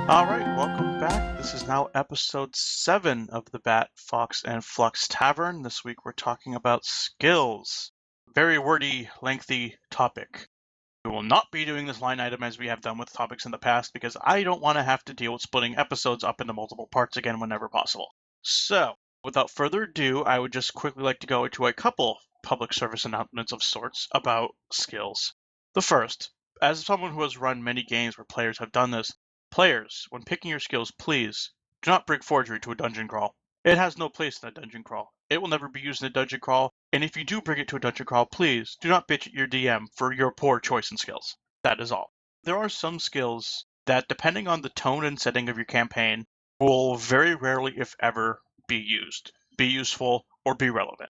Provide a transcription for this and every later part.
All right, welcome back. This is now episode 7 of the Bat, Fox, and Flux Tavern. This week we're talking about skills. Very wordy, lengthy topic. We will not be doing this line item as we have done with topics in the past because I don't want to have to deal with splitting episodes up into multiple parts again whenever possible. So, without further ado, I would just quickly like to go into a couple public service announcements of sorts about skills. The first, as someone who has run many games where players have done this, players, when picking your skills, please do not bring forgery to a dungeon crawl. It has no place in a dungeon crawl. It will never be used in a dungeon crawl, and if you do bring it to a dungeon crawl, please do not bitch at your DM for your poor choice in skills. That is all. There are some skills that, depending on the tone and setting of your campaign, will very rarely, if ever, be used, be useful, or be relevant.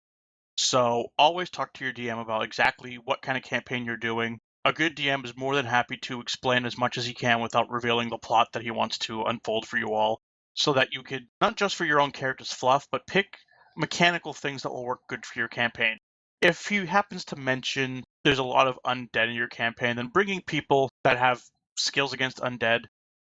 So always talk to your DM about exactly what kind of campaign you're doing. A good DM is more than happy to explain as much as he can without revealing the plot that he wants to unfold for you all, so that you could, not just for your own character's fluff, but pick mechanical things that will work good for your campaign. If he happens to mention there's a lot of undead in your campaign, then bringing people that have skills against undead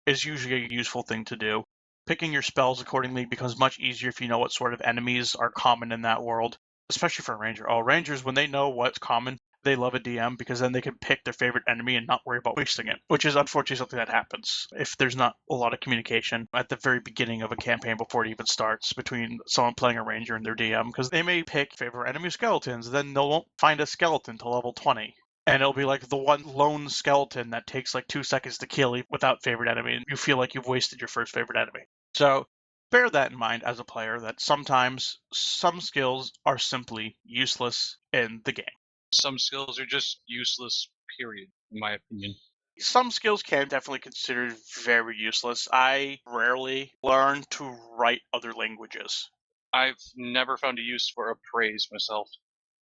is usually a useful thing to do. Picking your spells accordingly becomes much easier if you know what sort of enemies are common in that world, especially for a ranger. Oh, rangers, when they know what's common, they love a DM because then they can pick their favorite enemy and not worry about wasting it, which is unfortunately something that happens if there's not a lot of communication at the very beginning of a campaign before it even starts between someone playing a ranger and their DM, because they may pick favorite enemy skeletons, then they won't find a skeleton till level 20. And it'll be like the one lone skeleton that takes like 2 seconds to kill without favorite enemy, and you feel like you've wasted your first favorite enemy. So bear that in mind as a player, that sometimes some skills are simply useless in the game. Some skills are just useless, period, in my opinion. Some skills can definitely considered very useless. I rarely learn to write other languages. I've never found a use for appraise myself.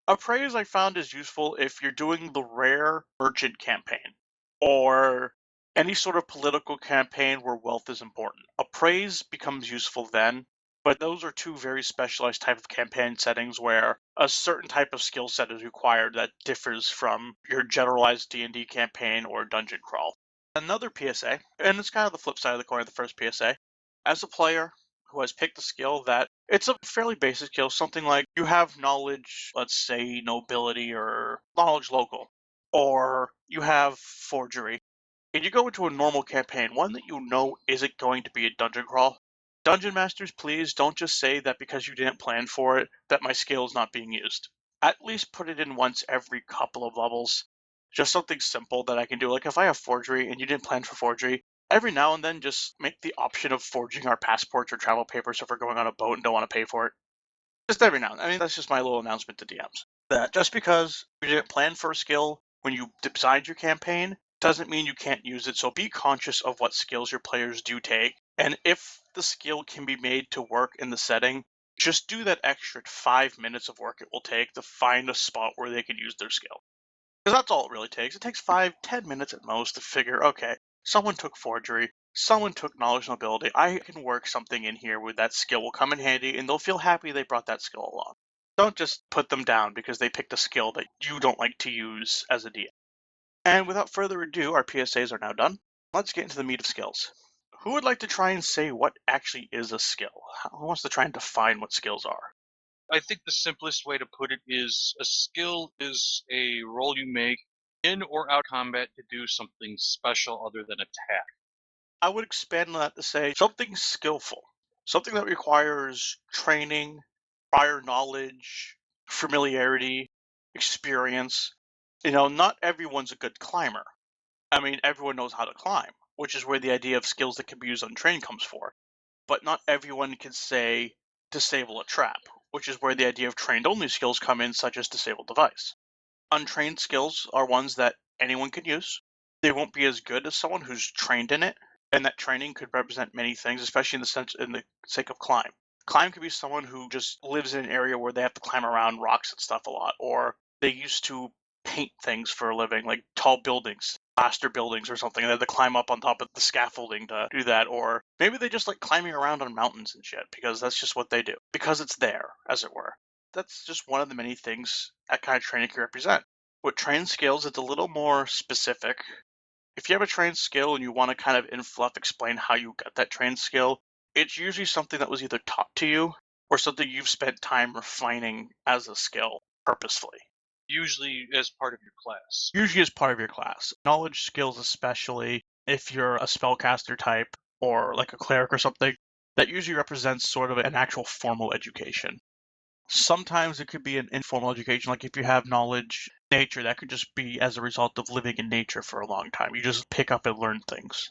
Appraise I found is useful if you're doing the rare merchant campaign or any sort of political campaign where wealth is important. Appraise becomes useful then, but those are two very specialized type of campaign settings where a certain type of skill set is required that differs from your generalized D&D campaign or dungeon crawl. Another PSA, and it's kind of the flip side of the coin of the first PSA, as a player who has picked a skill that it's a fairly basic skill, something like you have knowledge, let's say nobility or knowledge local, or you have forgery, and you go into a normal campaign, one that you know isn't going to be a dungeon crawl. Dungeon masters, please don't just say that because you didn't plan for it, that my skill is not being used. At least put it in once every couple of levels. Just something simple that I can do. Like if I have forgery and you didn't plan for forgery, every now and then just make the option of forging our passports or travel papers if we're going on a boat and don't want to pay for it. Just every now and then. I mean, that's just my little announcement to DMs. That just because you didn't plan for a skill when you designed your campaign doesn't mean you can't use it. So be conscious of what skills your players do take. And if the skill can be made to work in the setting, just do that extra 5 minutes of work it will take to find a spot where they can use their skill. Because that's all it really takes. It takes 5-10 minutes at most to figure, okay, someone took forgery, someone took knowledge nobility. I can work something in here where that skill will come in handy and they'll feel happy they brought that skill along. Don't just put them down because they picked a skill that you don't like to use as a DM. And without further ado, our PSAs are now done. Let's get into the meat of skills. Who would like to try and say what actually is a skill? Who wants to try and define what skills are? I think the simplest way to put it is a skill is a roll you make in or out of combat to do something special other than attack. I would expand on that to say something skillful, something that requires training, prior knowledge, familiarity, experience. Not everyone's a good climber. I mean, everyone knows how to climb, which is where the idea of skills that can be used untrained comes for. But not everyone can say disable a trap, which is where the idea of trained only skills come in, such as disable device. Untrained skills are ones that anyone can use. They won't be as good as someone who's trained in it, and that training could represent many things, especially in the sake of climb. Climb could be someone who just lives in an area where they have to climb around rocks and stuff a lot, or they used to paint things for a living, like tall buildings, plaster buildings or something, and they had to climb up on top of the scaffolding to do that, or maybe they just like climbing around on mountains and shit, because that's just what they do, because it's there, as it were. That's just one of the many things that kind of training can represent. With trained skills, it's a little more specific. If you have a trained skill and you want to kind of in fluff explain how you got that trained skill, it's usually something that was either taught to you or something you've spent time refining as a skill purposefully. Usually as part of your class. Usually as part of your class. Knowledge skills, especially if you're a spellcaster type or like a cleric or something, that usually represents sort of an actual formal education. Sometimes it could be an informal education, like if you have knowledge nature, that could just be as a result of living in nature for a long time. You just pick up and learn things.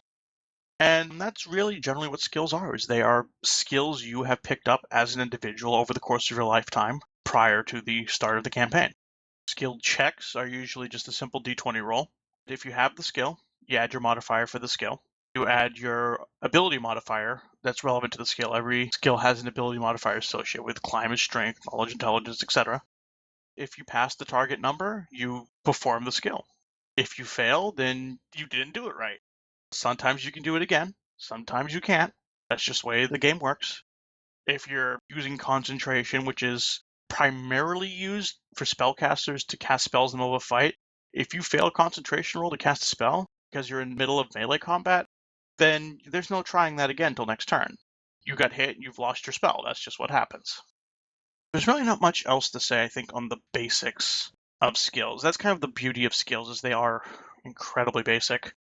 And that's really generally what skills are, is they are skills you have picked up as an individual over the course of your lifetime prior to the start of the campaign. Skill checks are usually just a simple d20 roll. If you have the skill, you add your modifier for the skill. You add your ability modifier that's relevant to the skill. Every skill has an ability modifier associated with climate, strength, knowledge, intelligence, etc. If you pass the target number, you perform the skill. If you fail, then you didn't do it right. Sometimes you can do it again. Sometimes you can't. That's just the way the game works. If you're using concentration, which is primarily used for spellcasters to cast spells in the middle of a fight, if you fail a concentration roll to cast a spell because you're in the middle of melee combat, then there's no trying that again till next turn. You got hit, you've lost your spell. That's just what happens. There's really not much else to say, I think, on the basics of skills. That's kind of the beauty of skills, is they are incredibly basic.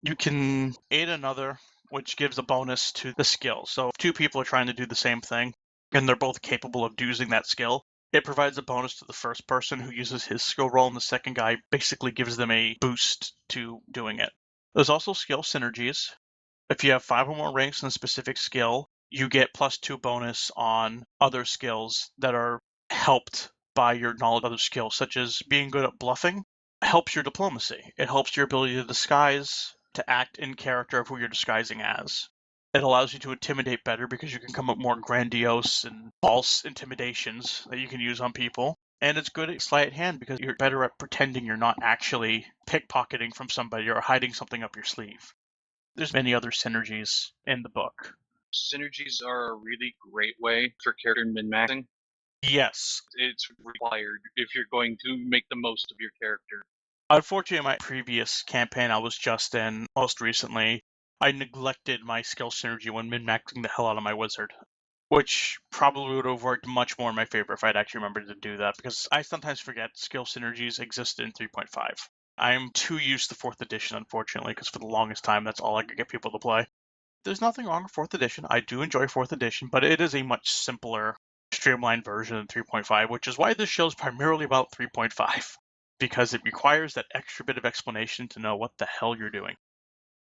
You can aid another, which gives a bonus to the skill. So if two people are trying to do the same thing, and they're both capable of using that skill, it provides a bonus to the first person who uses his skill roll, and the second guy basically gives them a boost to doing it. There's also skill synergies. If you have 5 or more ranks in a specific skill, you get +2 bonus on other skills that are helped by your knowledge of other skills, such as being good at bluffing helps your diplomacy. It helps your ability to disguise, to act in character of who you're disguising as. It allows you to intimidate better because you can come up more grandiose and false intimidations that you can use on people. And it's good at sleight of hand because you're better at pretending you're not actually pickpocketing from somebody or hiding something up your sleeve. There's many other synergies in the book. Synergies are a really great way for character min-maxing. Yes. It's required if you're going to make the most of your character. Unfortunately, in my previous campaign I was just in most recently, I neglected my skill synergy when min-maxing the hell out of my wizard, which probably would have worked much more in my favor if I'd actually remembered to do that, because I sometimes forget skill synergies exist in 3.5. I'm too used to 4th edition, unfortunately, because for the longest time that's all I could get people to play. There's nothing wrong with 4th edition. I do enjoy 4th edition, but it is a much simpler, streamlined version of 3.5, which is why this show is primarily about 3.5, because it requires that extra bit of explanation to know what the hell you're doing.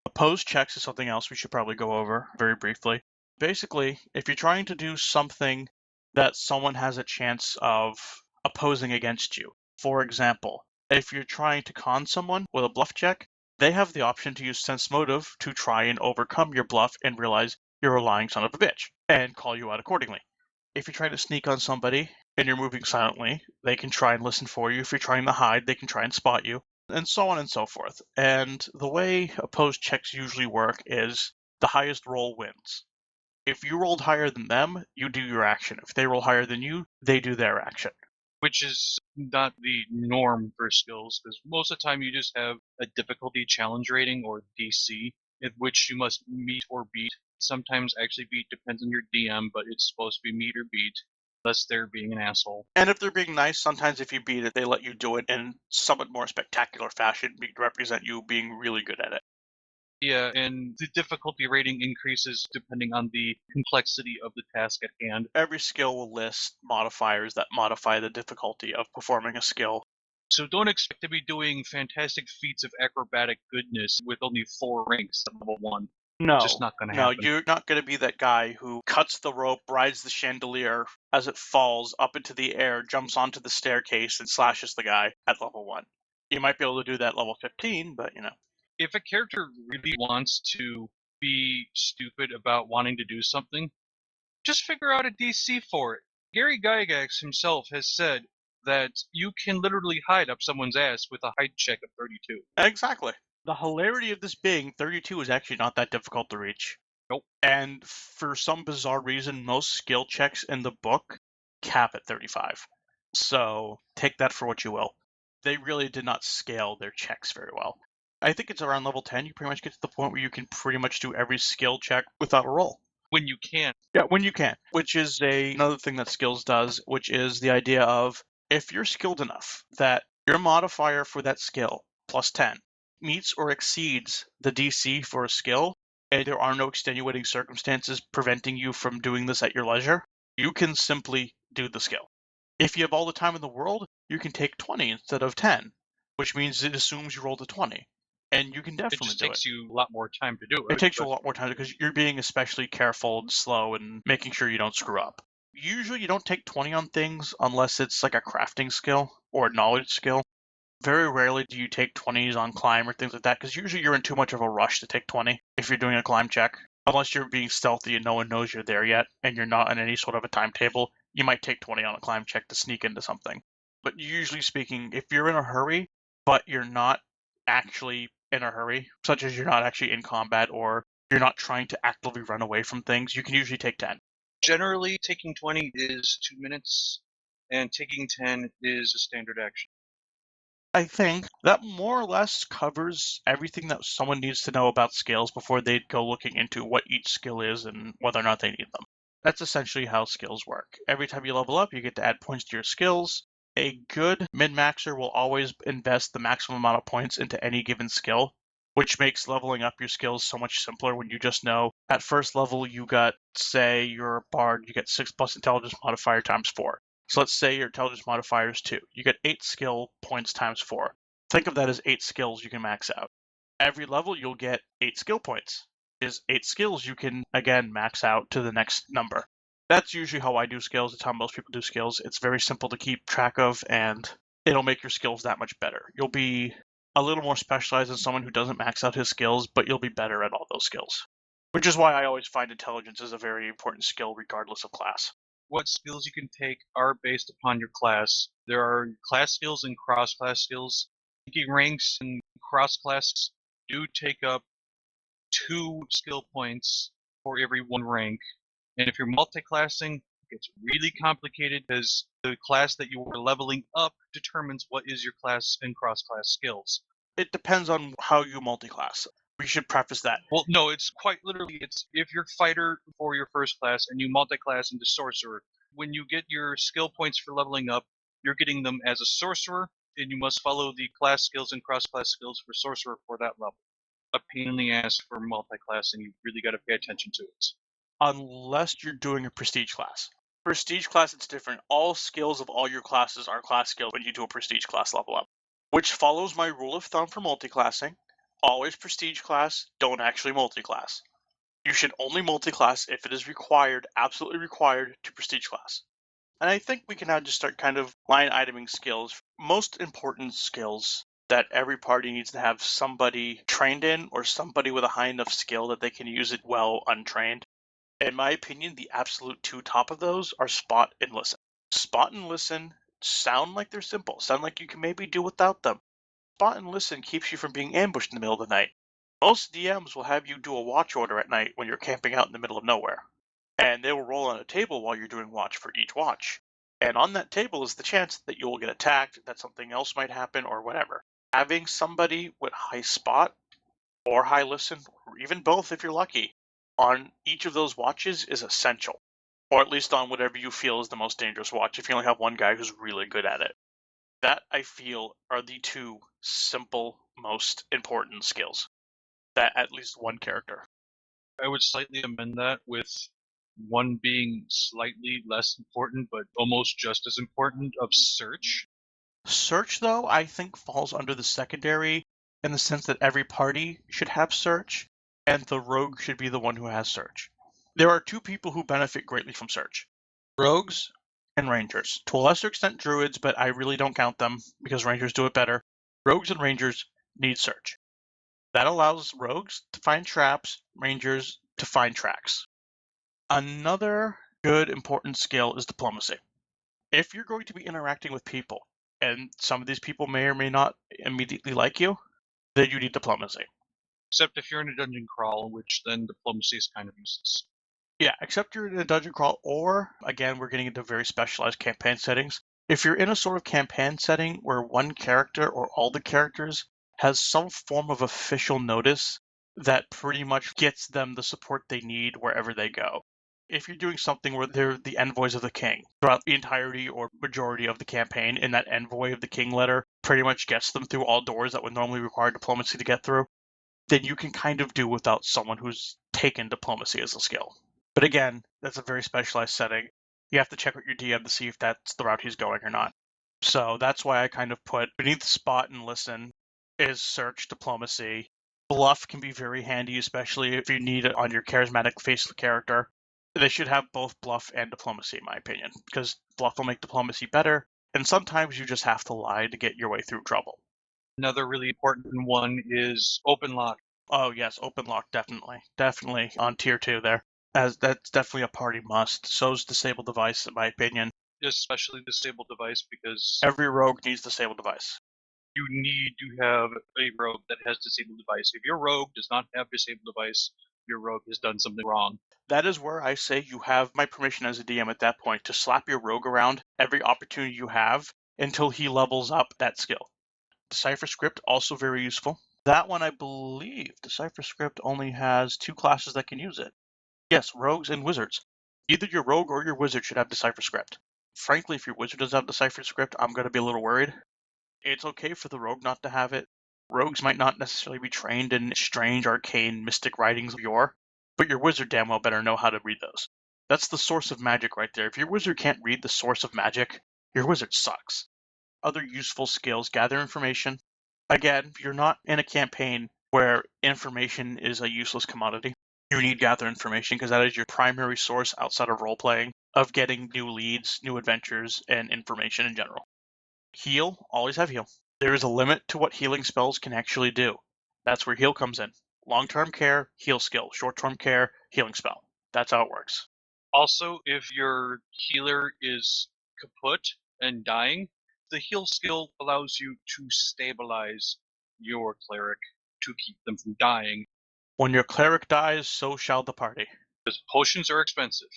Opposed checks is something else we should probably go over very briefly. Basically, if you're trying to do something that someone has a chance of opposing against you, for example, if you're trying to con someone with a bluff check, they have the option to use sense motive to try and overcome your bluff and realize you're a lying son of a bitch and call you out accordingly. If you're trying to sneak on somebody and you're moving silently, they can try and listen for you. If you're trying to hide, they can try and spot you, and so on and so forth. And the way opposed checks usually work is the highest roll wins. If you rolled higher than them, you do your action. If they roll higher than you, they do their action. Which is not the norm for skills, because most of the time you just have a difficulty challenge rating, or DC, in which you must meet or beat. Sometimes actually beat depends on your DM, but it's supposed to be meet or beat, unless they're being an asshole. And if they're being nice, sometimes if you beat it, they let you do it in somewhat more spectacular fashion to represent you being really good at it. Yeah, and the difficulty rating increases depending on the complexity of the task at hand. Every skill will list modifiers that modify the difficulty of performing a skill. So don't expect to be doing fantastic feats of acrobatic goodness with only 4 ranks at level 1. No, Just not going to happen. you're not going to be that guy who cuts the rope, rides the chandelier as it falls up into the air, jumps onto the staircase, and slashes the guy at level 1. You might be able to do that at level 15, but If a character really wants to be stupid about wanting to do something, just figure out a DC for it. Gary Gygax himself has said that you can literally hide up someone's ass with a height check of 32. Exactly. The hilarity of this being 32 is actually not that difficult to reach. Nope. And for some bizarre reason, most skill checks in the book cap at 35. So take that for what you will. They really did not scale their checks very well. I think it's around level 10, you pretty much get to the point where you can pretty much do every skill check without a roll. When you can. Yeah, when you can, which is another thing that skills does, which is the idea of if you're skilled enough that your modifier for that skill, plus 10, meets or exceeds the DC for a skill, and there are no extenuating circumstances preventing you from doing this at your leisure, you can simply do the skill. If you have all the time in the world, you can take 20 instead of 10, which means it assumes you rolled a 20. And you can It definitely just do it. takes you a lot more time to do it. It takes you a but lot more time because you're being especially careful and slow and making sure you don't screw up. Usually you don't take 20 on things unless it's like a crafting skill or a knowledge skill. Very rarely do you take 20s on climb or things like that because usually you're in too much of a rush to take 20 if you're doing a climb check. Unless you're being stealthy and no one knows you're there yet and you're not on any sort of a timetable, you might take 20 on a climb check to sneak into something. But usually speaking, if you're in a hurry, but you're not actually in a hurry, such as you're not actually in combat or you're not trying to actively run away from things, you can usually take 10. Generally, taking 20 is 2 minutes, and taking 10 is a standard action. I think that more or less covers everything that someone needs to know about skills before they go looking into what each skill is and whether or not they need them. That's essentially how skills work. Every time you level up, you get to add points to your skills. A good min-maxer will always invest the maximum amount of points into any given skill, which makes leveling up your skills so much simpler when you just know at first level you got, say, you're a bard, you get 6 plus intelligence modifier times 4. So let's say your intelligence modifier is 2. You get 8 skill points times 4. Think of that as 8 skills you can max out. Every level you'll get 8 skill points. Is 8 skills you can, again, max out to the next number. That's usually how I do skills. It's how most people do skills. It's very simple to keep track of, and it'll make your skills that much better. You'll be a little more specialized than someone who doesn't max out his skills, but you'll be better at all those skills. Which is why I always find intelligence is a very important skill regardless of class. What skills you can take are based upon your class. There are class skills and cross-class skills. Ranking ranks and cross-class do take up 2 skill points for every 1 rank. And if you're multi-classing, it gets really complicated because the class that you are leveling up determines what is your class and cross-class skills. It depends on how you multi-class. We should preface that. Well, no, it's quite literally, it's if you're fighter for your first class and you multi-class into sorcerer, when you get your skill points for leveling up, you're getting them as a sorcerer, and you must follow the class skills and cross-class skills for sorcerer for that level. A pain in the ass for multi-class, and you really got to pay attention to it. Unless you're doing a prestige class. Prestige class, it's different. All skills of all your classes are class skills when you do a prestige class level up, which follows my rule of thumb for multi-classing. Always prestige class, don't actually multi-class. You should only multi-class if it is required, absolutely required, to prestige class. And I think we can now just start kind of line iteming skills. Most important skills that every party needs to have somebody trained in or somebody with a high enough skill that they can use it well untrained. In my opinion, the absolute 2 top of those are spot and listen. Spot and listen sound like they're simple, sound like you can maybe do without them. Spot and listen keeps you from being ambushed in the middle of the night. Most DMs will have you do a watch order at night when you're camping out in the middle of nowhere. And they will roll on a table while you're doing watch for each watch. And on that table is the chance that you will get attacked, that something else might happen, or whatever. Having somebody with high spot or high listen, or even both if you're lucky, on each of those watches is essential. Or at least on whatever you feel is the most dangerous watch, if you only have one guy who's really good at it. That, I feel, are the 2 simple, most important skills that at least one character. I would slightly amend that with one being slightly less important, but almost just as important, of search. Search, though, I think falls under the secondary in the sense that every party should have search, and the rogue should be the one who has search. There are 2 people who benefit greatly from search. Rogues and rangers. To a lesser extent, druids, but I really don't count them because rangers do it better. Rogues and rangers need search. That allows rogues to find traps, rangers to find tracks. Another good important skill is diplomacy. If you're going to be interacting with people, and some of these people may or may not immediately like you, then you need diplomacy. Except if you're in a dungeon crawl, which then diplomacy is kind of useless. Yeah, except you're in a dungeon crawl, or, again, we're getting into very specialized campaign settings. If you're in a sort of campaign setting where one character or all the characters has some form of official notice that pretty much gets them the support they need wherever they go. If you're doing something where they're the envoys of the king throughout the entirety or majority of the campaign, and that envoy of the king letter pretty much gets them through all doors that would normally require diplomacy to get through, then you can kind of do without someone who's taken diplomacy as a skill. But again, that's a very specialized setting. You have to check with your DM to see if that's the route he's going or not. So that's why I kind of put beneath spot and listen is search diplomacy. Bluff can be very handy, especially if you need it on your charismatic face character. They should have both bluff and diplomacy, in my opinion, because bluff will make diplomacy better, and sometimes you just have to lie to get your way through trouble. Another really important one is open lock. Oh yes, open lock, definitely. Definitely on tier 2 there. As that's definitely a party must. So's disable device, in my opinion. Especially disable device, because Every rogue needs disable device. you need to have a rogue that has disabled device. If your rogue does not have disabled device, your rogue has done something wrong. That is where I say you have my permission as a DM at that point to slap your rogue around every opportunity you have until he levels up that skill. Decipher script, also very useful. That one, I believe, Decipher script only has 2 classes that can use it. Yes, rogues and wizards. Either your rogue or your wizard should have Decipher script. Frankly, if your wizard doesn't have Decipher script, I'm going to be a little worried. It's okay for the rogue not to have it. Rogues might not necessarily be trained in strange, arcane, mystic writings of yore, but your wizard damn well better know how to read those. That's the source of magic right there. If your wizard can't read the source of magic, your wizard sucks. Other useful skills, gather information. Again, you're not in a campaign where information is a useless commodity. You need gather information because that is your primary source outside of role-playing of getting new leads, new adventures, and information in general. Heal, always have heal. There is a limit to what healing spells can actually do. That's where heal comes in. Long-term care, heal skill. Short-term care, healing spell. That's how it works. Also, if your healer is kaput and dying, the heal skill allows you to stabilize your cleric to keep them from dying. When your cleric dies, so shall the party. Because potions are expensive.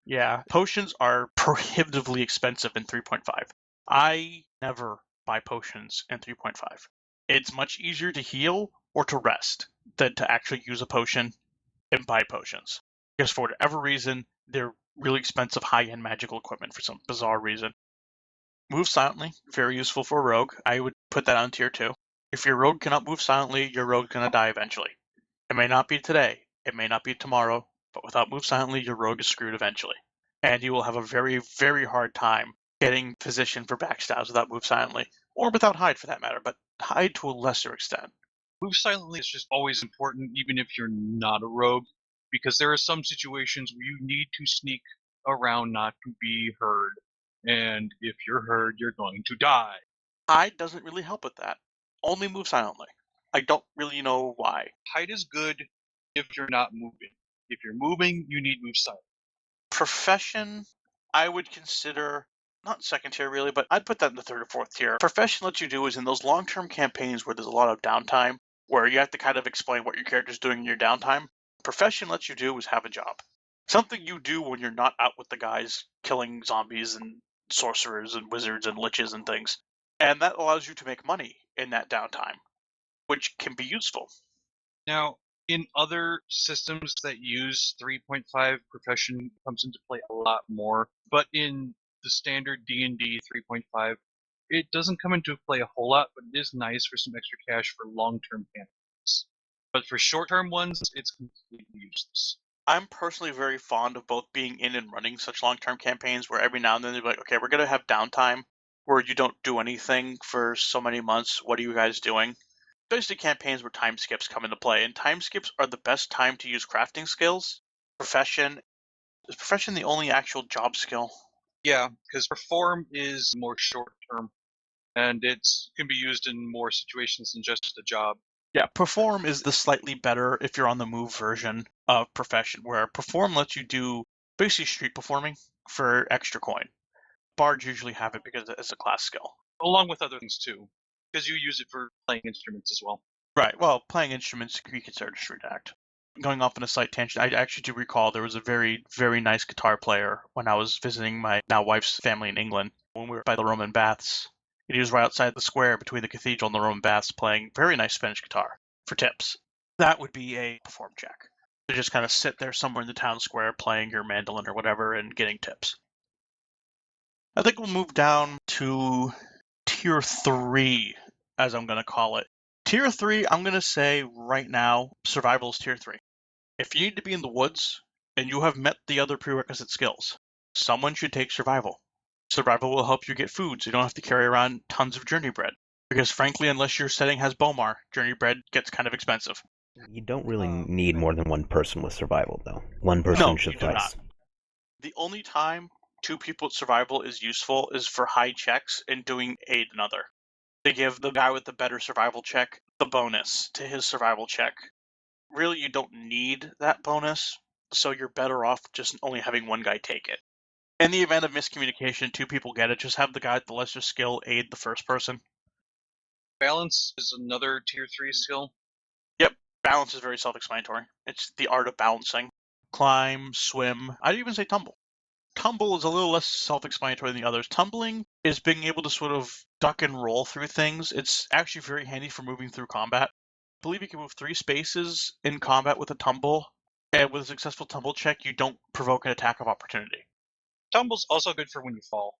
Yeah, potions are prohibitively expensive in 3.5. I never buy potions in 3.5. It's much easier to heal or to rest than to actually use a potion and buy potions. Because for whatever reason, they're really expensive high-end magical equipment for some bizarre reason. Move silently, very useful for a rogue. I would put that on tier 2. If your rogue cannot move silently, your rogue's going to die eventually. It may not be today, it may not be tomorrow, but without move silently, your rogue is screwed eventually. And you will have a very, very hard time getting positioned for backstabs without move silently, or without hide for that matter, but hide to a lesser extent. Move silently is just always important, even if you're not a rogue, because there are some situations where you need to sneak around not to be heard. And if you're heard, you're going to die. Hide doesn't really help with that. Only move silently. I don't really know why. Hide is good if you're not moving. If you're moving, you need move silent. Profession, I would consider not second tier really, but I'd put that in the third or fourth tier. Profession lets you do is in those long-term campaigns where there's a lot of downtime, where you have to kind of explain what your character's doing in your downtime. Profession lets you do is have a job. Something you do when you're not out with the guys killing zombies and sorcerers and wizards and liches and things. And that allows you to make money in that downtime, which can be useful. Now, in other systems that use 3.5, profession comes into play a lot more, but in the standard D&D 3.5, it doesn't come into play a whole lot, but it is nice for some extra cash for long-term campaigns. But for short-term ones, it's completely useless. I'm personally very fond of both being in and running such long-term campaigns where every now and then they're like, okay, we're going to have downtime where you don't do anything for so many months. What are you guys doing? Especially campaigns where time skips come into play, and time skips are the best time to use crafting skills. Profession, is profession the only actual job skill? Yeah, because perform is more short-term, and it can be used in more situations than just a job. Yeah, perform is the slightly better if you're on the move version of profession, where perform lets you do basically street performing for extra coin. Bards usually have it because it's a class skill. Along with other things too, because you use it for playing instruments as well. Right, well, playing instruments can be considered a street act. Going off on a slight tangent, I actually do recall there was a very, very nice guitar player when I was visiting my now wife's family in England when we were by the Roman baths. And he was right outside the square between the cathedral and the Roman baths playing very nice Spanish guitar for tips. That would be a perform check. To just kind of sit there somewhere in the town square playing your mandolin or whatever and getting tips. I think we'll move down to Tier 3, as I'm going to call it. Tier 3, I'm going to say right now, survival is Tier 3. If you need to be in the woods and you have met the other prerequisite skills, someone should take survival. Survival will help you get food, so you don't have to carry around tons of journey bread. Because frankly, unless your setting has Bomar, journey bread gets kind of expensive. You don't really need more than one person with survival, though. One person should you do not. suffice. The only time 2 people with survival is useful is for high checks and doing aid another. They give the guy with the better survival check the bonus to his survival check. Really, you don't need that bonus, so you're better off just only having one guy take it. In the event of miscommunication, 2 people get it, just have the guy with the lesser skill aid the first person. Balance is another tier 3 skill. Yep, balance is very self-explanatory. It's the art of balancing. Climb, swim, I'd even say tumble. Tumble is a little less self-explanatory than the others. Tumbling is being able to sort of duck and roll through things. It's actually very handy for moving through combat. I believe you can move 3 spaces in combat with a tumble, and with a successful tumble check, you don't provoke an attack of opportunity. Tumble's also good for when you fall.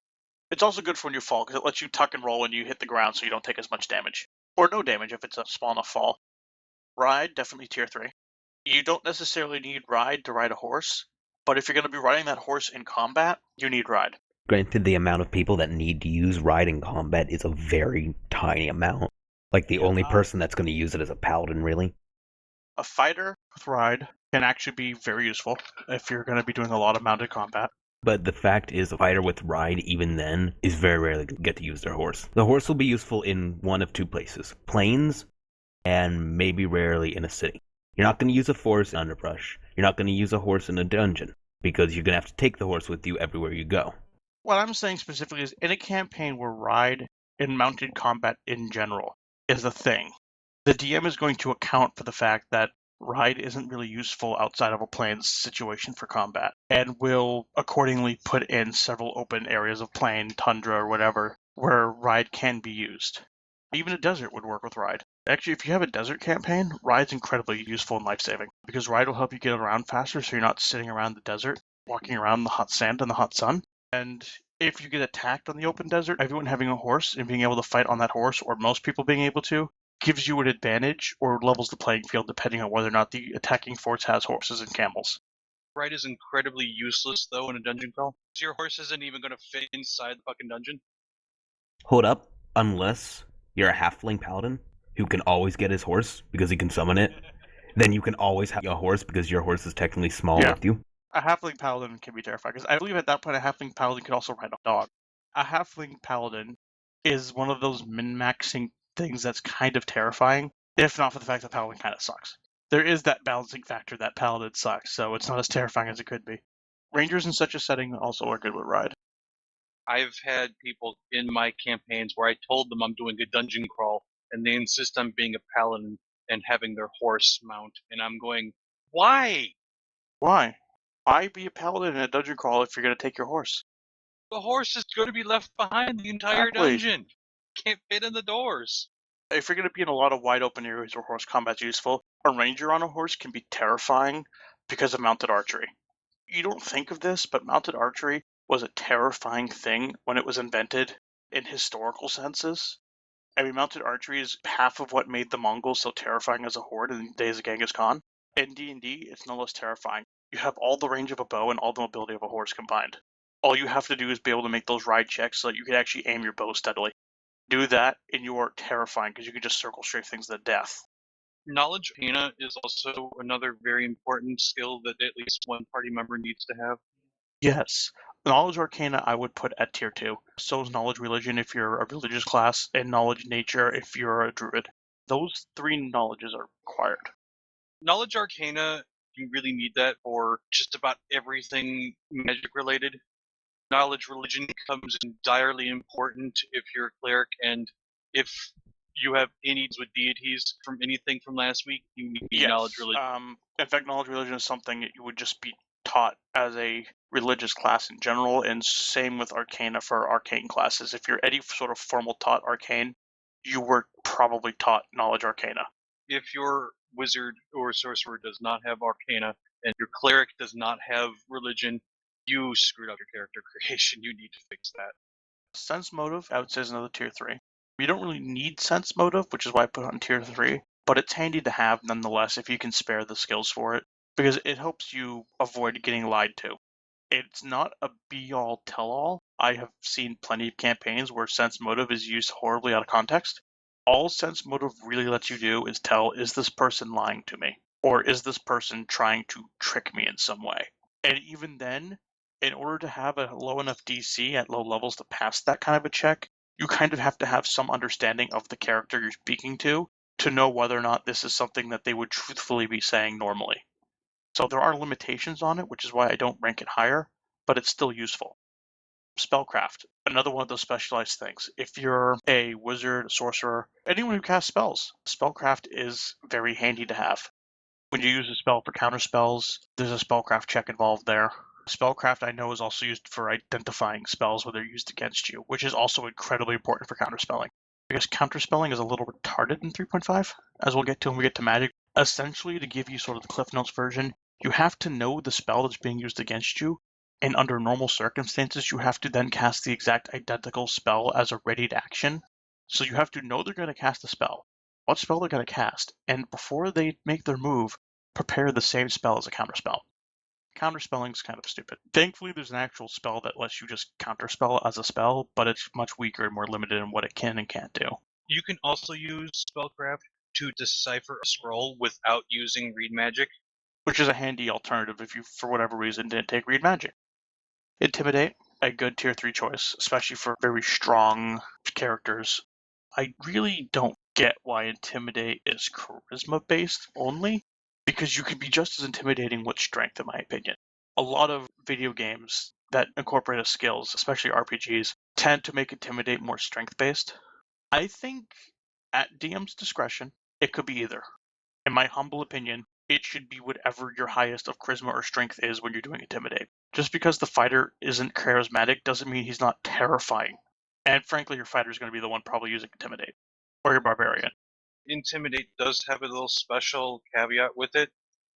It's also good for when you fall, because it lets you tuck and roll when you hit the ground so you don't take as much damage. Or no damage if it's a small enough fall. Ride, definitely tier 3. You don't necessarily need ride to ride a horse, but if you're going to be riding that horse in combat, you need ride. Granted, the amount of people that need to use ride in combat is a very tiny amount. Like, the only person that's going to use it is a paladin, really. A fighter with ride can actually be very useful if you're going to be doing a lot of mounted combat. But the fact is, a fighter with ride, even then, is very rarely going to get to use their horse. The horse will be useful in one of 2 places. Plains, and maybe rarely in a city. You're not going to use a horse in underbrush. You're not going to use a horse in a dungeon, because you're going to have to take the horse with you everywhere you go. What I'm saying specifically is in a campaign where ride in mounted combat in general is a thing, the DM is going to account for the fact that ride isn't really useful outside of a plains situation for combat, and will accordingly put in several open areas of plain, tundra, or whatever, where ride can be used. Even a desert would work with ride. Actually, if you have a desert campaign, ride's incredibly useful and life-saving, because ride will help you get around faster so you're not sitting around the desert, walking around in the hot sand and the hot sun. And if you get attacked on the open desert, everyone having a horse and being able to fight on that horse, or most people being able to, gives you an advantage or levels the playing field depending on whether or not the attacking force has horses and camels. Ride is incredibly useless, though, in a dungeon crawl. Your horse isn't even going to fit inside the fucking dungeon. Hold up, unless you're a halfling paladin who can always get his horse because he can summon it, then you can always have a horse because your horse is technically small with you. A halfling paladin can be terrifying, because I believe at that point a halfling paladin could also ride a dog. A halfling paladin is one of those min-maxing things that's kind of terrifying, if not for the fact that paladin kind of sucks. There is that balancing factor that paladin sucks, so it's not as terrifying as it could be. Rangers in such a setting also are good with ride. I've had people in my campaigns where I told them I'm doing a dungeon crawl, and they insist on being a paladin and having their horse mount, and I'm going, why? Why? Why be a paladin in a dungeon crawl if you're going to take your horse? The horse is going to be left behind the entire dungeon. Can't fit in the doors. If you're going to be in a lot of wide open areas where horse combat's useful, a ranger on a horse can be terrifying because of mounted archery. You don't think of this, but mounted archery was a terrifying thing when it was invented in historical senses. I mean, mounted archery is half of what made the Mongols so terrifying as a horde in the days of Genghis Khan. In D&D, it's no less terrifying. You have all the range of a bow and all the mobility of a horse combined. All you have to do is be able to make those ride checks so that you can actually aim your bow steadily. Do that, and you are terrifying because you can just circle strafe things to death. Knowledge Arcana is also another very important skill that at least one party member needs to have. Yes. Knowledge Arcana I would put at tier 2. So is Knowledge Religion if you're a religious class, and Knowledge Nature if you're a druid. Those 3 knowledges are required. Knowledge Arcana, you really need that for just about everything magic related. Knowledge Religion becomes entirely important if you're a cleric, and if you have any with deities from anything from last week, you need Knowledge Religion. In fact, Knowledge Religion is something that you would just be taught as a religious class in general, and same with Arcana for arcane classes. If you're any sort of formal taught arcane, you were probably taught knowledge arcana. If your wizard or sorcerer does not have arcana and your cleric does not have religion, you screwed up your character creation. You need to fix that. Sense motive, I would say, is another tier 3. You don't really need sense motive, which is why I put it on tier 3, but it's handy to have nonetheless if you can spare the skills for it, because it helps you avoid getting lied to. It's not a be-all, tell-all. I have seen plenty of campaigns where sense motive is used horribly out of context. All sense motive really lets you do is tell, is this person lying to me? Or is this person trying to trick me in some way? And even then, in order to have a low enough DC at low levels to pass that kind of a check, you kind of have to have some understanding of the character you're speaking to know whether or not this is something that they would truthfully be saying normally. So there are limitations on it, which is why I don't rank it higher, but it's still useful. Spellcraft, another one of those specialized things. If you're a wizard, a sorcerer, anyone who casts spells, spellcraft is very handy to have. When you use a spell for counter spells, there's a spellcraft check involved there. Spellcraft, I know, is also used for identifying spells when they're used against you, which is also incredibly important for counterspelling. Because counterspelling is a little retarded in 3.5, as we'll get to when we get to magic. Essentially, to give you sort of the Cliff Notes version, you have to know the spell that's being used against you, and under normal circumstances, you have to then cast the exact identical spell as a readied action. So you have to know they're going to cast a spell, what spell they're going to cast, and before they make their move, prepare the same spell as a counterspell. Counterspelling is kind of stupid. Thankfully, there's an actual spell that lets you just counterspell as a spell, but it's much weaker and more limited in what it can and can't do. You can also use spellcraft to decipher a scroll without using read magic, which is a handy alternative if you, for whatever reason, didn't take read magic. Intimidate, a good tier 3 choice, especially for very strong characters. I really don't get why Intimidate is charisma-based only, because you can be just as intimidating with strength, in my opinion. A lot of video games that incorporate a skills, especially RPGs, tend to make Intimidate more strength-based. I think, at DM's discretion, it could be either. In my humble opinion, it should be whatever your highest of charisma or strength is when you're doing Intimidate. Just because the fighter isn't charismatic doesn't mean he's not terrifying. And frankly, your fighter is going to be the one probably using Intimidate. Or your barbarian. Intimidate does have a little special caveat with it,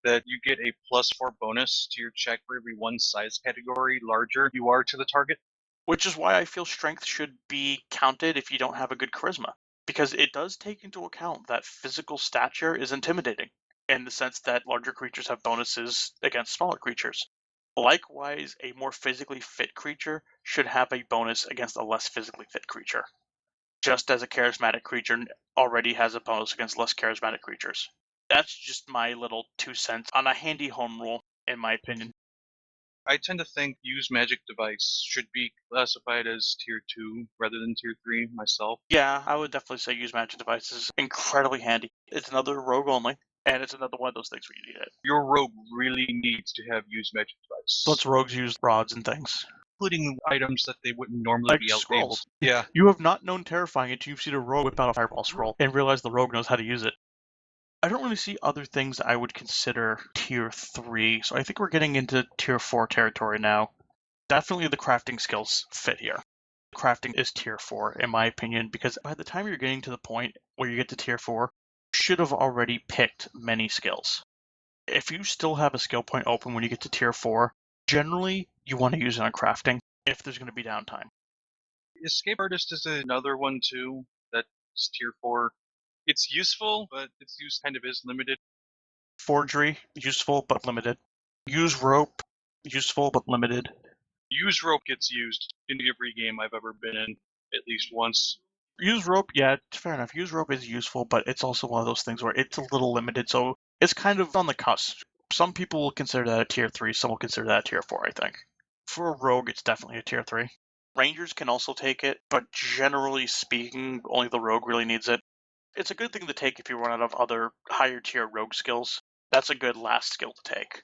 that you get a +4 bonus to your check for every one size category larger you are to the target. Which is why I feel strength should be counted if you don't have a good charisma. Because it does take into account that physical stature is intimidating, in the sense that larger creatures have bonuses against smaller creatures. Likewise, a more physically fit creature should have a bonus against a less physically fit creature. Just as a charismatic creature already has a bonus against less charismatic creatures. That's just my little 2 cents on a handy home rule, in my opinion. I tend to think use magic device should be classified as tier 2 rather than tier 3 myself. Yeah, I would definitely say use magic device is incredibly handy. It's another rogue only, and it's another one of those things where you need it. Your rogue really needs to have use magic device. Let's rogues use rods and things. Including items that they wouldn't normally like be able scrolls. to. Yeah. You have not known terrifying until you've seen a rogue whip out a fireball scroll and realize the rogue knows how to use it. I don't really see other things I would consider tier 3, so I think we're getting into tier 4 territory now. Definitely the crafting skills fit here. Crafting is tier 4, in my opinion, because by the time you're getting to the point where you get to tier 4, you should have already picked many skills. If you still have a skill point open when you get to tier 4, generally you want to use it on crafting if there's going to be downtime. Escape Artist is another one too that's tier 4. It's useful, but its use kind of is limited. Forgery, useful but limited. Use rope, useful but limited. Use rope gets used in every game I've ever been in, at least once. Use rope, yeah, fair enough. Use rope is useful, but it's also one of those things where it's a little limited, so it's kind of on the cusp. Some people will consider that a tier 3, some will consider that a tier 4, I think. For a rogue, it's definitely a tier 3. Rangers can also take it, but generally speaking, only the rogue really needs it. It's a good thing to take if you run out of other higher tier rogue skills. That's a good last skill to take.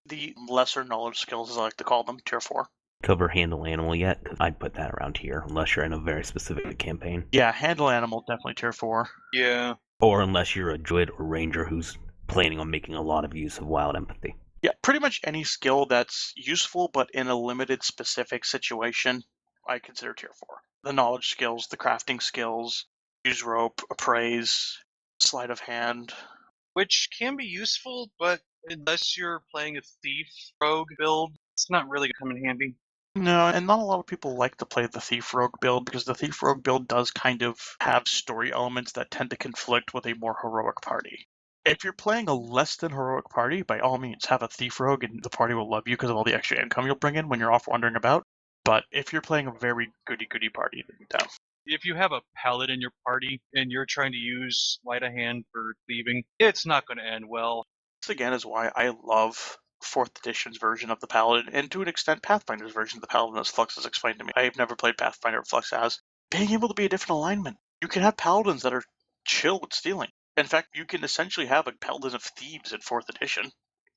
The lesser knowledge skills, as I like to call them, tier 4. Cover handle animal yet? Because I'd put that around here, unless you're in a very specific campaign. Yeah, handle animal, definitely tier 4. Yeah. Or unless you're a druid or ranger who's planning on making a lot of use of wild empathy. Yeah, pretty much any skill that's useful but in a limited specific situation, I consider tier 4. The knowledge skills, the crafting skills, use rope, appraise, sleight of hand. Which can be useful, but unless you're playing a thief rogue build, it's not really going to come in handy. No, and not a lot of people like to play the Thief Rogue build because the Thief Rogue build does kind of have story elements that tend to conflict with a more heroic party. If you're playing a less than heroic party, by all means, have a Thief Rogue and the party will love you because of all the extra income you'll bring in when you're off wandering about. But if you're playing a very goody-goody party, then don't. If you have a paladin in your party and you're trying to use sleight of hand for thieving, it's not going to end well. This again is why I love 4th edition's version of the Paladin, and to an extent Pathfinder's version of the Paladin, as Flux has explained to me. I've never played Pathfinder, Flux has. Being able to be a different alignment. You can have Paladins that are chill with stealing. In fact, you can essentially have a Paladin of Thieves in 4th edition.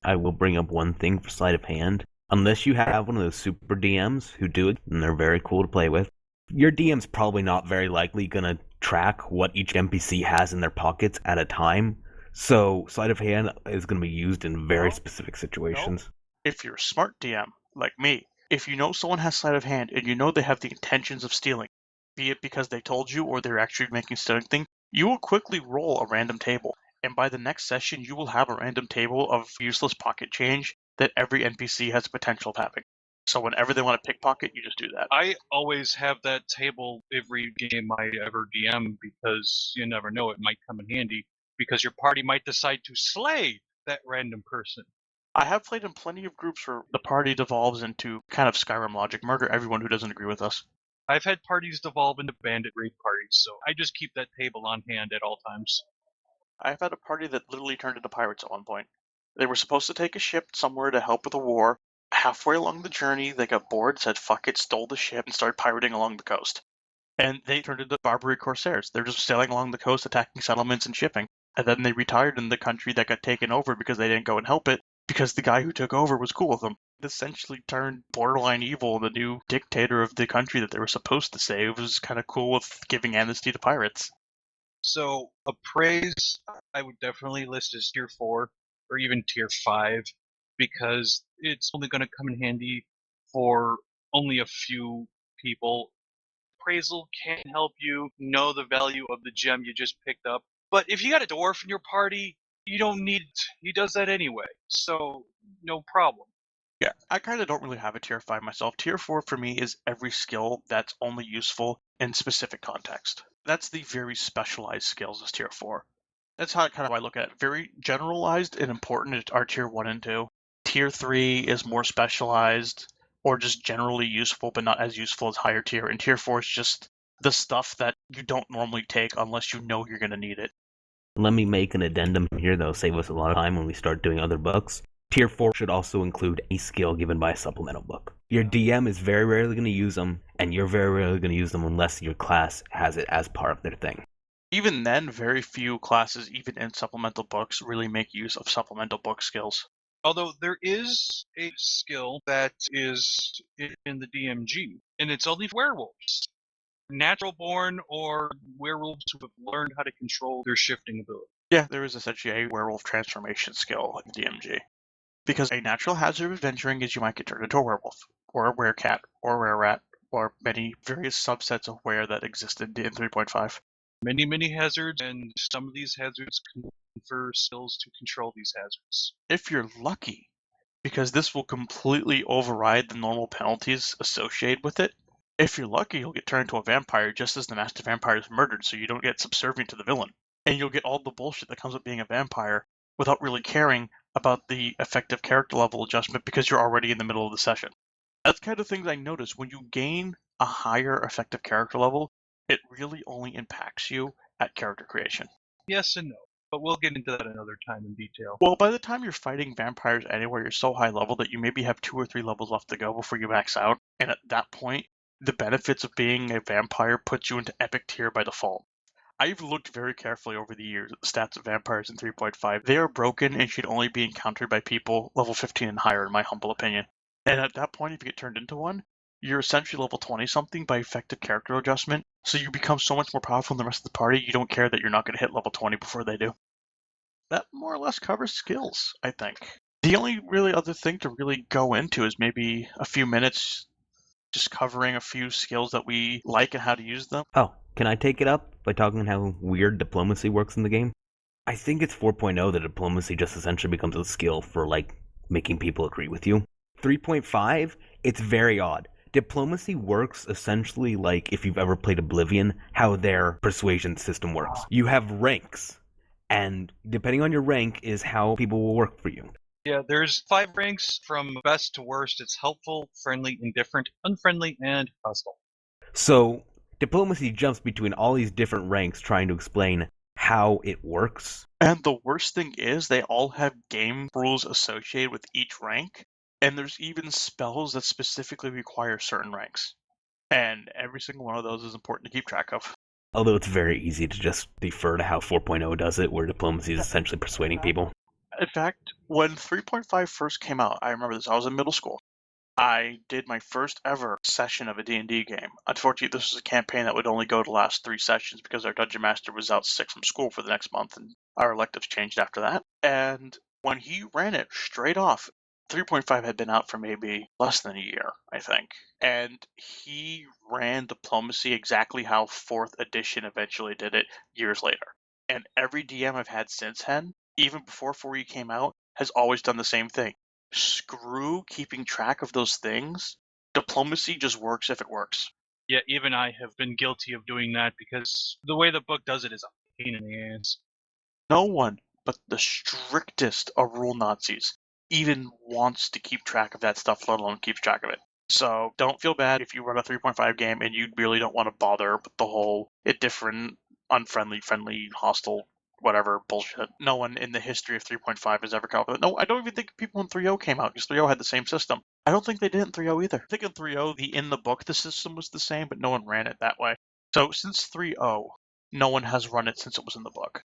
I will bring up one thing for sleight of hand. Unless you have one of those super DMs who do it, and they're very cool to play with, your DM's probably not very likely going to track what each NPC has in their pockets at a time. So, sleight of hand is going to be used in very specific situations. If you're a smart DM, like me, if you know someone has sleight of hand and you know they have the intentions of stealing, be it because they told you or they're actually making stealing thing, you will quickly roll a random table. And by the next session, you will have a random table of useless pocket change that every NPC has potential of having. So whenever they want to pickpocket, you just do that. I always have that table every game I ever DM because you never know, it might come in handy. Because your party might decide to slay that random person. I have played in plenty of groups where the party devolves into kind of Skyrim logic, murder everyone who doesn't agree with us. I've had parties devolve into bandit raid parties, so I just keep that table on hand at all times. I've had a party that literally turned into pirates at one point. They were supposed to take a ship somewhere to help with a war. Halfway along the journey, they got bored, said fuck it, stole the ship, and started pirating along the coast. And they turned into Barbary Corsairs. They're just sailing along the coast, attacking settlements and shipping. And then they retired in the country that got taken over because they didn't go and help it, because the guy who took over was cool with them. It essentially turned borderline evil, the new dictator of the country that they were supposed to save was kind of cool with giving amnesty to pirates. So, appraise, I would definitely list as tier 4 or even tier 5 because it's only going to come in handy for only a few people. Appraisal can help you know the value of the gem you just picked up. But if you got a dwarf in your party, you don't need it. He does that anyway, so no problem. Yeah, I kind of don't really have a tier 5 myself. Tier 4 for me is every skill that's only useful in specific context. That's the very specialized skills as tier 4. That's how kind of I look at it. Very generalized and important are tier 1 and 2. Tier 3 is more specialized or just generally useful but not as useful as higher tier. And tier 4 is just the stuff that you don't normally take unless you know you're going to need it. Let me make an addendum here that'll save us a lot of time when we start doing other books. Tier 4 should also include any skill given by a supplemental book. Your DM is very rarely going to use them, and you're very rarely going to use them unless your class has it as part of their thing. Even then, very few classes, even in supplemental books, really make use of supplemental book skills. Although there is a skill that is in the DMG, and it's only for werewolves. Natural born or werewolves who have learned how to control their shifting ability. Yeah, there is essentially a werewolf transformation skill in DMG. Because a natural hazard of adventuring is you might get turned into a werewolf, or a werecat, or a were-rat, or many various subsets of were that existed in 3.5. Many hazards, and some of these hazards confer skills to control these hazards. If you're lucky, because this will completely override the normal penalties associated with it, if you're lucky, you'll get turned into a vampire just as the master vampire is murdered, so you don't get subservient to the villain. And you'll get all the bullshit that comes with being a vampire without really caring about the effective character level adjustment because you're already in the middle of the session. That's kind of things I notice. When you gain a higher effective character level, it really only impacts you at character creation. Yes and no, but we'll get into that another time in detail. Well, by the time you're fighting vampires anywhere, you're so high level that you maybe have 2 or 3 levels left to go before you max out. And at that point, the benefits of being a vampire puts you into epic tier by default. I've looked very carefully over the years at the stats of vampires in 3.5. They are broken and should only be encountered by people level 15 and higher, in my humble opinion. And at that point, if you get turned into one, you're essentially level 20-something by effective character adjustment, so you become so much more powerful than the rest of the party, you don't care that you're not going to hit level 20 before they do. That more or less covers skills, I think. The only really other thing to really go into is maybe a few minutes just covering a few skills that we like and how to use them. Oh, can I take it up by talking how weird diplomacy works in the game? I think it's 4.0 that diplomacy just essentially becomes a skill for, making people agree with you. 3.5, it's very odd. Diplomacy works essentially like, if you've ever played Oblivion, how their persuasion system works. You have ranks, and depending on your rank is how people will work for you. Yeah, there's 5 ranks from best to worst. It's helpful, friendly, indifferent, unfriendly, and hostile. So, diplomacy jumps between all these different ranks trying to explain how it works. And the worst thing is they all have game rules associated with each rank, and there's even spells that specifically require certain ranks. And every single one of those is important to keep track of. Although it's very easy to just defer to how 4.0 does it, where diplomacy is essentially persuading people. In fact, when 3.5 first came out, I remember this, I was in middle school. I did my first ever session of a D&D game. Unfortunately, this was a campaign that would only go to last 3 sessions because our dungeon master was out sick from school for the next month, and our electives changed after that. And when he ran it straight off, 3.5 had been out for maybe less than a year, I think. And he ran diplomacy exactly how 4th edition eventually did it years later. And every DM I've had since then, even before 4E came out, has always done the same thing. Screw keeping track of those things. Diplomacy just works if it works. Yeah, even I have been guilty of doing that because the way the book does it is a pain in the ass. No one but the strictest of rule Nazis even wants to keep track of that stuff, let alone keeps track of it. So don't feel bad if you run a 3.5 game and you really don't want to bother with the whole indifferent, unfriendly, friendly, hostile, whatever bullshit. No one in the history of 3.5 has ever come up with it. No, I don't even think people in 3.0 came out because 3.0 had the same system. I don't think they did in 3.0 either. I think in 3.0, in the book, the system was the same, but no one ran it that way. So since 3.0, no one has run it since it was in the book.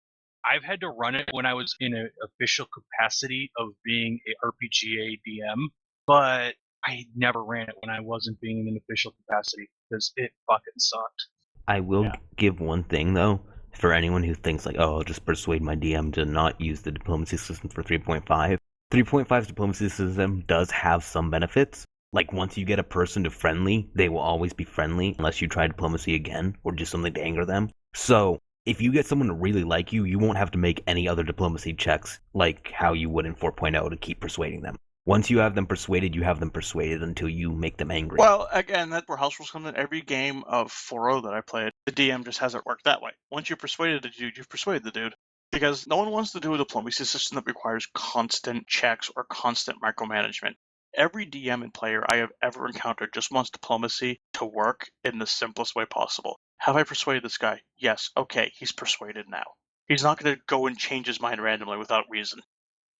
I've had to run it when I was in an official capacity of being a RPGA DM, but I never ran it when I wasn't being in an official capacity because it fucking sucked. I will give one thing, though, for anyone who thinks, I'll just persuade my DM to not use the diplomacy system for 3.5. 3.5's diplomacy system does have some benefits. Once you get a person to friendly, they will always be friendly unless you try diplomacy again or do something to anger them. So, if you get someone to really like you, you won't have to make any other diplomacy checks like how you would in 4.0 to keep persuading them. Once you have them persuaded, you have them persuaded until you make them angry. Well, again, that's where house rules come in. Every game of 4.0 that I played, the DM just hasn't worked that way. Once you've persuaded the dude, you've persuaded the dude. Because no one wants to do a diplomacy system that requires constant checks or constant micromanagement. Every DM and player I have ever encountered just wants diplomacy to work in the simplest way possible. Have I persuaded this guy? Yes. Okay, he's persuaded now. He's not going to go and change his mind randomly without reason.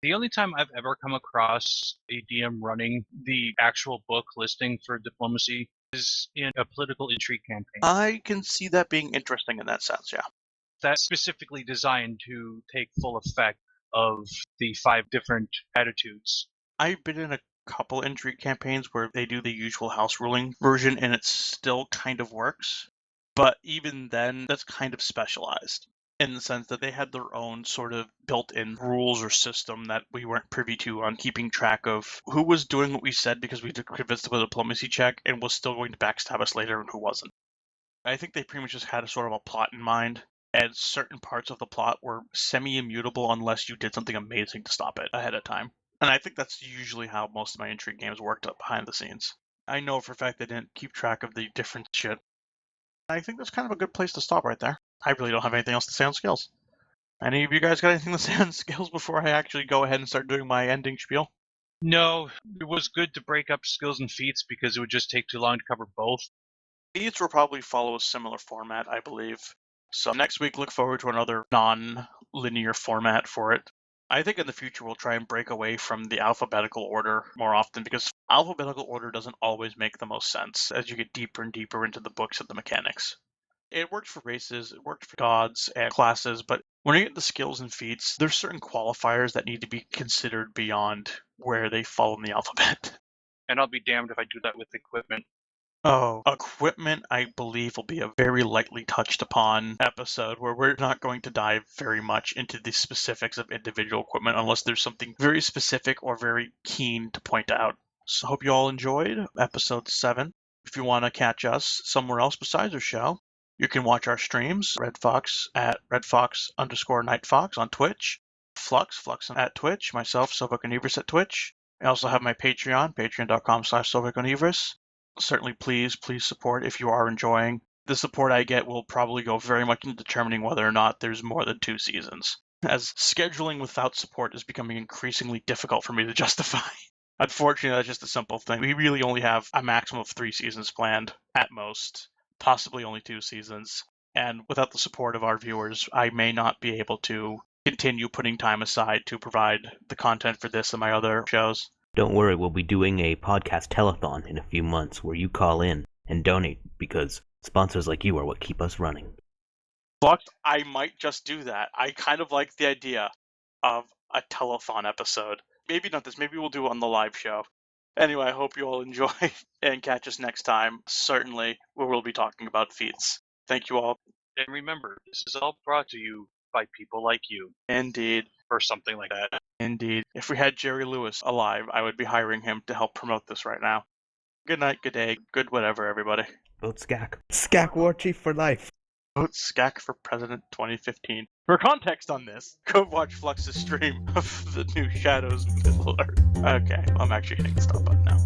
The only time I've ever come across a DM running the actual book listing for diplomacy is in a political intrigue campaign. I can see that being interesting in that sense, yeah. That's specifically designed to take full effect of the 5 different attitudes. I've been in a couple intrigue campaigns where they do the usual house ruling version and it still kind of works. But even then, that's kind of specialized in the sense that they had their own sort of built-in rules or system that we weren't privy to on keeping track of who was doing what we said because we convinced them with a diplomacy check and was still going to backstab us later and who wasn't. I think they pretty much just had a sort of a plot in mind, and certain parts of the plot were semi-immutable unless you did something amazing to stop it ahead of time. And I think that's usually how most of my intrigue games worked up behind the scenes. I know for a fact they didn't keep track of the different shit. I think that's kind of a good place to stop right there. I really don't have anything else to say on skills. Any of you guys got anything to say on skills before I actually go ahead and start doing my ending spiel? No, it was good to break up skills and feats because it would just take too long to cover both. Feats will probably follow a similar format, I believe. So next week, look forward to another non-linear format for it. I think in the future we'll try and break away from the alphabetical order more often because alphabetical order doesn't always make the most sense as you get deeper and deeper into the books of the mechanics. It worked for races, it worked for gods and classes, but when you get the skills and feats, there's certain qualifiers that need to be considered beyond where they fall in the alphabet. And I'll be damned if I do that with equipment. Oh, equipment, I believe, will be a very lightly touched upon episode where we're not going to dive very much into the specifics of individual equipment unless there's something very specific or very keen to point out. So hope you all enjoyed episode 7. If you want to catch us somewhere else besides our show, you can watch our streams, Red Fox at redfox_nightfox on Twitch, Flux at Twitch, myself, SovekOnivris at Twitch. I also have my Patreon, patreon.com/SovekOnivris. Certainly, please support if you are enjoying. The support I get will probably go very much into determining whether or not there's more than 2 seasons, as scheduling without support is becoming increasingly difficult for me to justify. Unfortunately, that's just a simple thing. We really only have a maximum of 3 seasons planned, at most, possibly only 2 seasons. And without the support of our viewers, I may not be able to continue putting time aside to provide the content for this and my other shows. Don't worry, we'll be doing a podcast telethon in a few months where you call in and donate because sponsors like you are what keep us running. Flux, I might just do that. I kind of like the idea of a telethon episode. Maybe not this, maybe we'll do it on the live show. Anyway, I hope you all enjoy and catch us next time. Certainly, we will be talking about feats. Thank you all. And remember, this is all brought to you by people like you. Indeed. Or something like that. Indeed. If we had Jerry Lewis alive, I would be hiring him to help promote this right now. Good night, good day, good whatever, everybody. Vote SCAC. SCAC War Chief for life. Vote SCAC for President 2015. For context on this, go watch Flux's stream of the new Shadows Middle Earth. Okay, I'm actually hitting the stop button now.